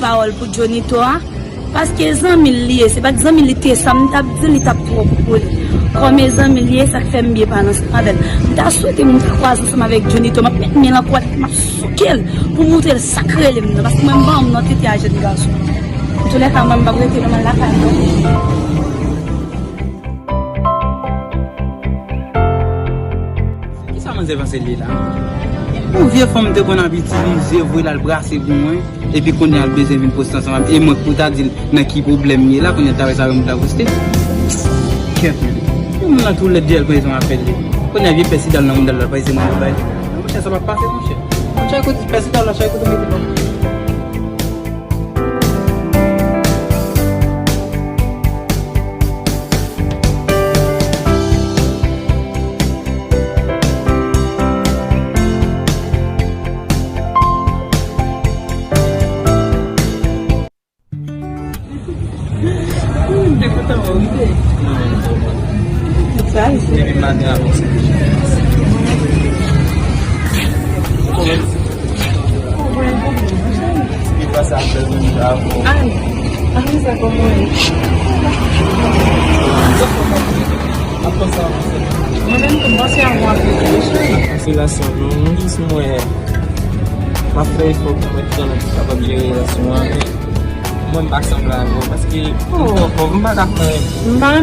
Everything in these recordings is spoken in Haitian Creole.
parole pour Johnny toi. Parce que les amis liés, c'est pas que les amis liés, ça me tape dit les tape trop pour comme les amis liés, ça fait bien par avec. T'as souhaité mon croise ensemble avec Johnny toi, mais la quoi m'a souquel pour montrer le sacré les parce que même pas on était à jeune garçon. Tout les temps même pas être dans la caille. Qui ça m'a avancé là? Une vieille femme de qu'on a utilisé, vous la brasser pour moi. Et puis qu'on a besoin d'une poste ensemble et moi pour ta dire mais qui problème là qu'on a travaillé ça avec la poste on a tous les dieux qu'ils ont appelé qu'on a vu passer dans le monde de la paix c'est moi ça va passer mon cher on t'a écouté passer dans la chaque côté ma frère il faut que je me capable de gérer relation moi je pas semblant parce que on pas d'accord moi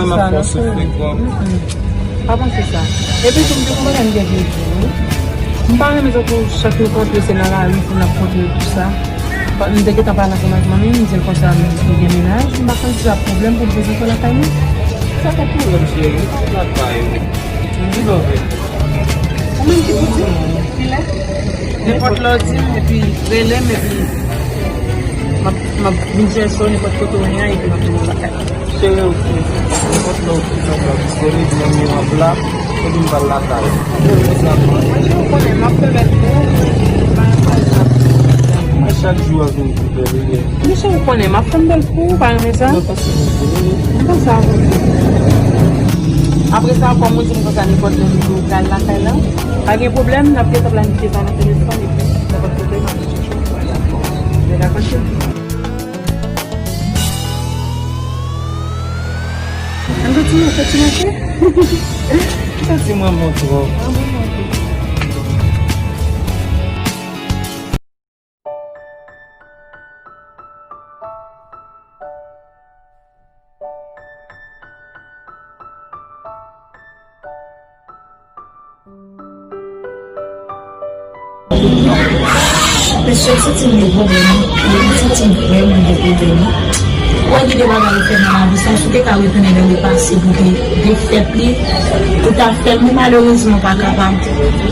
ma force souffrir quoi avant c'est ça et puis comme je me dis que je parle mais pour chaque fois que c'est là pour la produire tout ça dès que tu parles avec ma mère je pense à le ménage je pas quand ça problème pour poser sur la famille ça pas problème chérie pas pareil tu dois comment tu dis n'importe l'ordi et puis relais et puis ma budget sur n'importe quoi rien et puis ma tout ça c'est ok n'importe l'ordi ça va disponible dans mes là et puis par la taille je connais ma femme chaque jour avec vous mais je connais ma femme belle pour par exemple ça comme ça après ça comme on dit que ça n'importe le local là pas de problème, on a peut-être planifié ça dans le téléphone et puis ça va te donner un d'accord. On continue. Ça c'est moi mon trop. Monsieur, c'est un problème. C'est un problème de problème. Quand il doit aller faire la vie, ça se fait qu'à retenir dans le passé pour des faits tout à fait, mais malheureusement pas capable.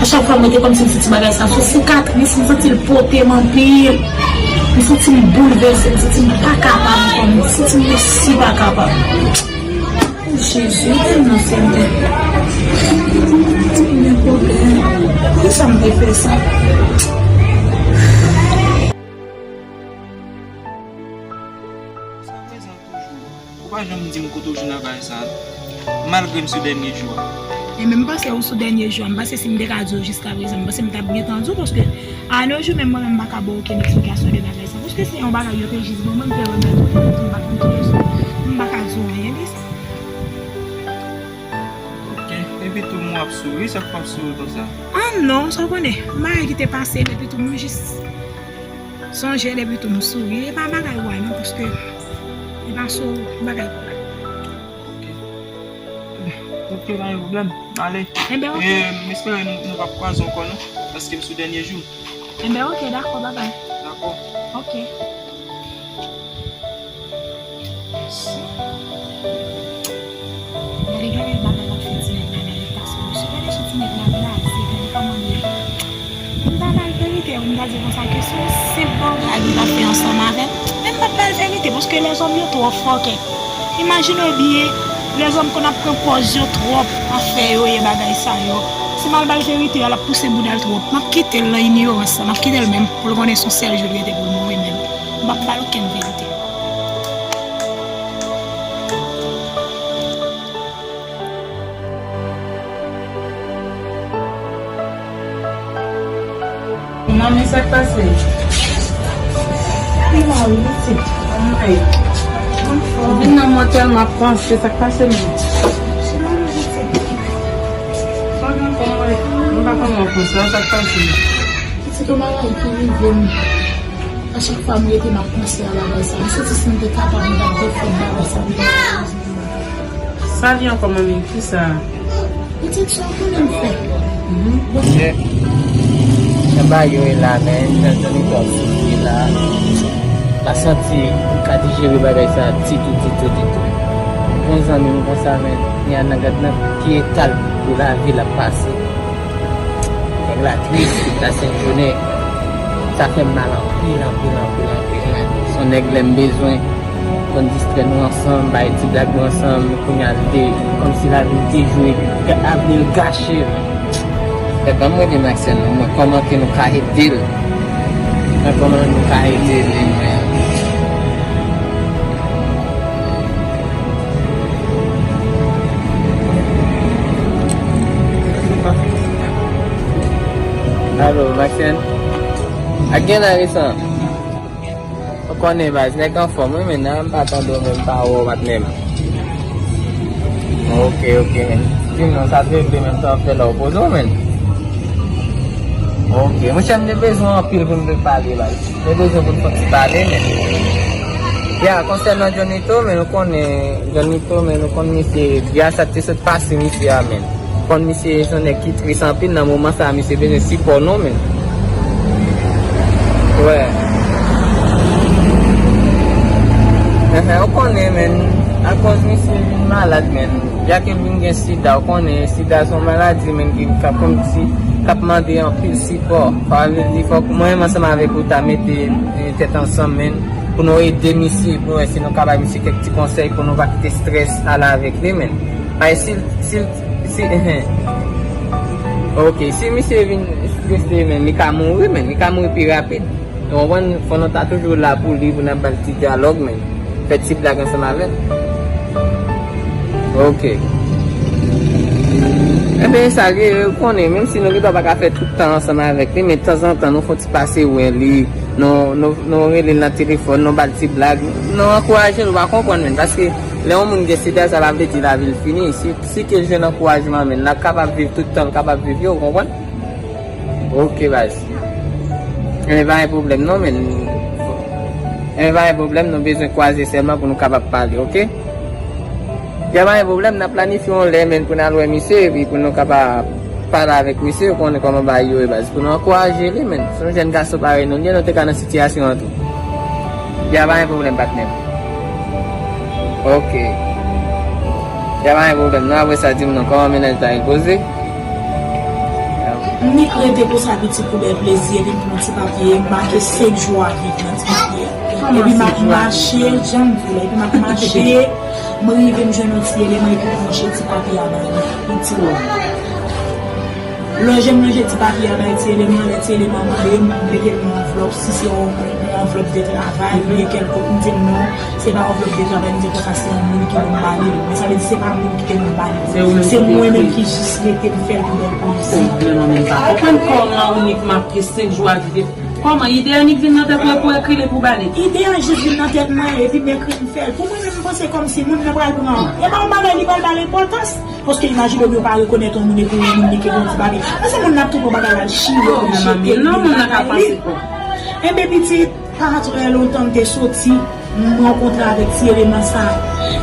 À chaque fois, je comme si c'était bagage ça, sur cicatrice, je me porté mon pire, je me sens bouleversé, je me pas capable, je me si pas capable. Jésus, non c'est un problème. Pourquoi ça me fait ça? Pourquoi je me dis que je ne vais ça malgré ce dernier jour? Et même pas c'est au dernier jour, parce que c'est une radio jusqu'à présent, parce que je bien entendu parce que à nos jours même moi je ne vais pas aucune explication de bagage parce que c'est un bagage que je dis moi je ne vais pas rien dire. OK, et puis tout le monde sourit, ça fait sourire comme ça. Ah non, ça connaît. Moi qui t'ai passé et puis tout le monde juste songer et puis tout le monde sourire, pas bagage ouais parce que il va sur bagage. Ok, pas de problème. Allez. Eh bien, ok. J'espère que nous va prendre encore parce que c'est le dernier jour. Eh bien, ok, d'accord, bye bye. D'accord. Ok. C'est bon, il va faire ensemble avec. Même pas la vérité, parce que les hommes sont trop forts. Imaginez bien, les hommes qu'on a proposé trop à faire et bagaille ça. Si mal la vérité, elle a poussé boudal trop. Je vais quitter l'ignorance, je vais quitter le même pour le connaître son sérieux pour moi-même. Je ne vais pas aucune vérité. Non, mais ça passe. Oui, là, oui, c'est. Vin nan motel ma panche, sak pase men. Mwen pa kon mwen panche, sak pase men. C'est comme ça qui vient. À chaque fois, moi, je pensé à la base. C'est si je suis capable de faire ça. Sa li an koman men, ki sa? Peut-être ça, on peut le faire. Saba yo e la men, Johnny Tops la. La santi, ka digere bagay sa titou. Bon zami mwen kon sa men, ni an nagad nan ki etal pou la vi la pase. Kèk la tris, la sen jounè, sa fè mal an pil. Son nèg lèm bezwen, kon distre nou ansan, bay ti blag nou ansan, kon yalde, kom si la vi te jwe, avnil gache. E pa mwen di Maxen, mwen koman ke nou ka edil. Allo, Maxen? Again na risan? O konen bas, nek an fom, men nan patan do men pa ou bat nem. Ok, men. Dim non sa treble men sa fe la opozo men. Ok, mwen chan de bezon an pil pou mwen pale bas. De bezon pou mwen pale men. Ya, konsernan Jonito men, nou kon misi, ya sa te sot pasi misi ya men. Kon misi son ekit risampil nan mouman sa misi bene si pono men. Ouais. O konen men, a cause misi malade men. Ya ke vin gen sida, o konen sida son maladi men ki kapon si kap mande an pil sipor. Li fok mwen mansama avek ou ta mette tet ansam men pou nou ede misi, pou si nou kabay misi kek ti konsey pou nou va kite stres ala avek li men. Ay ok, si misi vin stresse men, mi ka mouri pi rapide. On fon nou ta toujou la pou li pou nan bal ti dialog men. Fet si blag ansama ven. Ok. Ebe sa ge konen, menm si nou ge do baka fet toutan ansama avek li, men tan zan tan nou foti pase ouen li, nou rele nan telefon, nou bal ti blag, nou ankouraje nou va kompon men, paske le yon moun deside sa va vle di la vil fini, si ke jen ankourajman men, la kapab viv toutan, kapab viv yo, kompon? Ok bas. Ebe va yon problem non men, nou bezwen kwaze selman pou nou kapab pale, ok? Yaman yon problem, nan planifyon le men pou nan lwe misye, pou nou kapab pale avek misye, konen koman ba yo e baz, pou nou ankouraje le men, son jen gaso pare nou, nye nou te ka nan sityasyon an tou. Yaman yon problem batnen. Ok. Yaman yon problem, nou avwe sa dim nou, koman menaj ta yon pose? Mwen krede pou sa biti pou de plezye, vin pou ti papye, make 5 jou avik nan ti papye. E pi mak mache, jan vile, e pi mak mache, mwen rive mwen jen oti ele, mwen rive mwen jen ti papye abay, mwen ti wou. Lo jen mwen jen ti papye abay, ti eleman, mwen beke mwen envelop, si se yon envelop de travay, mwen kel kot, mwen di non, se pa envelop de travay, mwen di ko kase yon mwen ki mwen bani, men sa ve di se pa mwen ki mwen bani, se mwen men ki jisrete pou fel pou den polisi. Okan kon an unik ma pre 5 jou avive. Koman, ide anik vin nan tet mwen pou ekri le pou bale? Ide an jis vin nan tet mwen e vi mwen ekri mwen fel. Pou mwen mwen pense kom si moun mwen pral pou nan. E ba mwen bagay li bal bal importans. Poske imagine mwen pa rekonet an moun ekri moun di ke moun ti bagay. Ase moun nap tou pou bagay la chi. Non moun nan ka pase pou. E mbe biti, paratre lontan te soti, mwen renkontre avek ti eleman sa.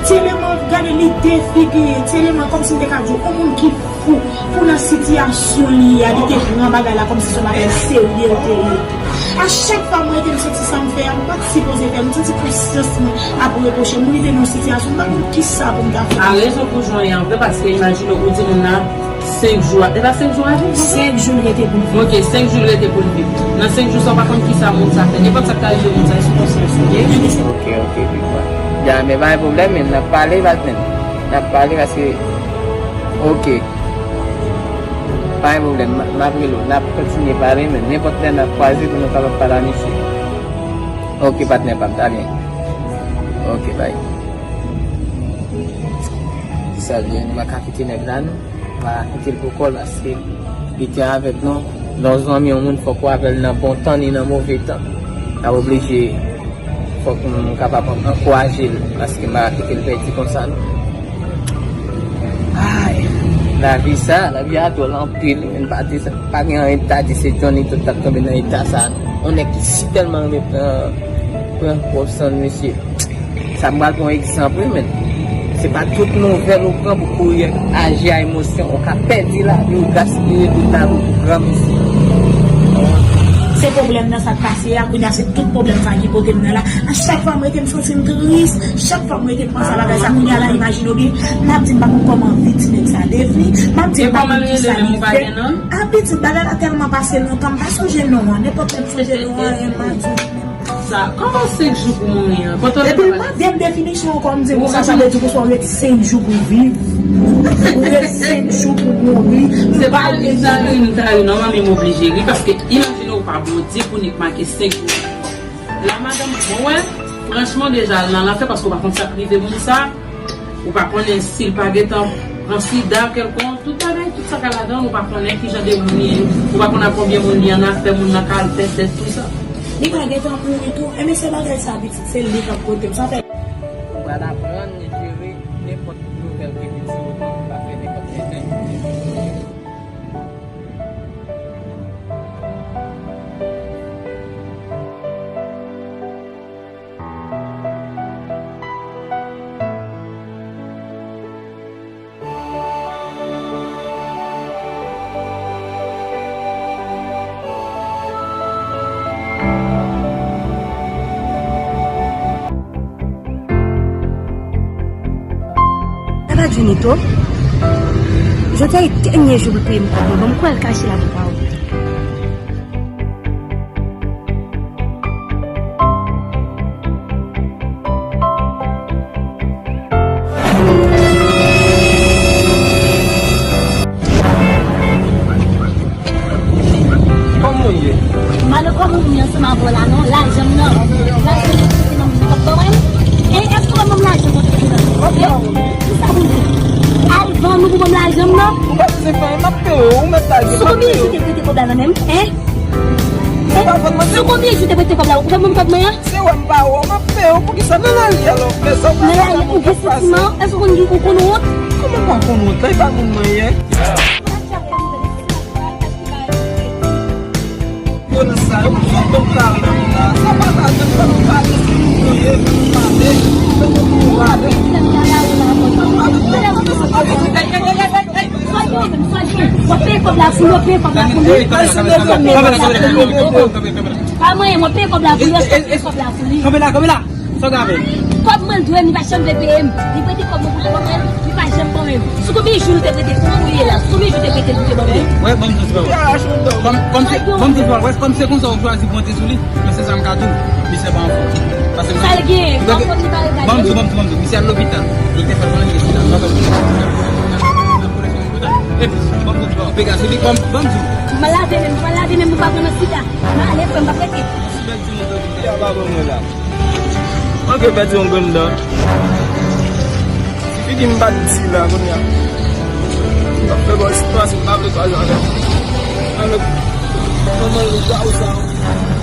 Ti eleman gane li defige, ti eleman kom si mwen te kadjou, an moun ki fou, pou nan sityasyon li, a li te gran bagay la kom si son bagay serye ou te li. A chak fa mwen ete mwen soti sa mwen fè, mwen pati si pose fè, mwen soti presyos mwen apou reproche, mwen ete mwen sityasyon, mwen mwen ki sa pou mwen ta fè. A rezon pou joun yon fè, paske imagine ou di moun nan 5 jou, e ba 5 jou aviv? 5 jou rete pou l'viv. Ok, 5 jou rete pou l'viv. Nan 5 jou sa pa kon ki sa moun sa fè, ne pot sa ka yon moun sa, yon sou konsen. Ok, pikwa. Ya, me va yon problem, men nap pale vatnen. Nap pale paske, ok. Pa yon problem, nap kontinye pale men, ne pot len nap kwazi pou nou kapap pala misi. Ok, patne pap, ta bien. Ok, bye. Salye, nou maka kiti nek dan, maka kiti l pou kol paske, iti avek nou, don zon mi yon moun fokwa vel nan bon tan ni nan mouve tan. A oblije, faut qu'on capable encourager parce que m'a quitté le petit comme ça. Aïe, la vie ça, la vie a tout l'empile, une partie ça, pas un état de ces Johnny tout à tomber dans l'état ça. On est ici tellement de pour ça monsieur. Ça me donne un exemple mais c'est pas toute nouvelle au prend pour agir à émotion, on a perdu la vie, on gaspille tout dans le programme ici. Se problem nan sa kase ya, kounya se tout problem sa ki kote mnen la. A chak fwa mwen te m sentim trist, chak fwa mwen te pensa la sa kounya la, imagine obi, map di mba koman vit nek sa devri, map di mba ki sa li fe. A biti balan a telman pase lontan, mba sonje non an, ne pot men sonje non an, Ça, comment 5 jours pour mourir? et puis mwen dem definisyon kon di, mwen sa chale di kou son ret 5 jours pou viv, ou ret 5 jours pou mourir. C'est pas une non, mais m'obligé, parce que imagine ou pas bon dire pour nique marquer 5 jours. La madame, bon ouais, franchement déjà, là, l'a fait parce qu'on va prendre ça privé comme ça, ou pas prendre un style par temps, un sida quelconque, tout pareil, tout ça qu'elle a dedans, ou pas prendre qui j'en ai mouni, ou pas prendre combien de monde en a fait, mon nakal, test, tout ça. Li pa gen tan pou tout, e men se bagay sa bit, se li kap kote, sa fe. On va apprendre à gérer n'importe quelle nouvelle qui vient sur le monde, pas faire n'importe quel temps. Junito, je t'ai dernier jour pour me donc quoi cacher la voix. Comment il est? Malheureusement, nous sommes en volant, non, là, j'aime non. Là, c'est mon et est-ce que mon là, je Alvan, nous pouvons la jambe, non? C'est pas un peu, mais t'as dit. Sur combien je t'ai prêté comme là, même? Hein? Sur combien je t'ai prêté comme là? Vous pouvez me faire moi? C'est un pas, on m'a fait, pour que ça ne l'aille alors. Mais ça va. Mais là, il faut effectivement, est-ce qu'on dit qu'on connaît? Comment pas qu'on monte? Là, il va nous moyen. On a ça, on va parler. Ça va pas, ça va pas. Comme c'est comme ça on choisit monter sur lui, mais c'est ça me cadeau, mais c'est pas en forme. Parce que c'est à l'hôpital, il était fait prendre Comment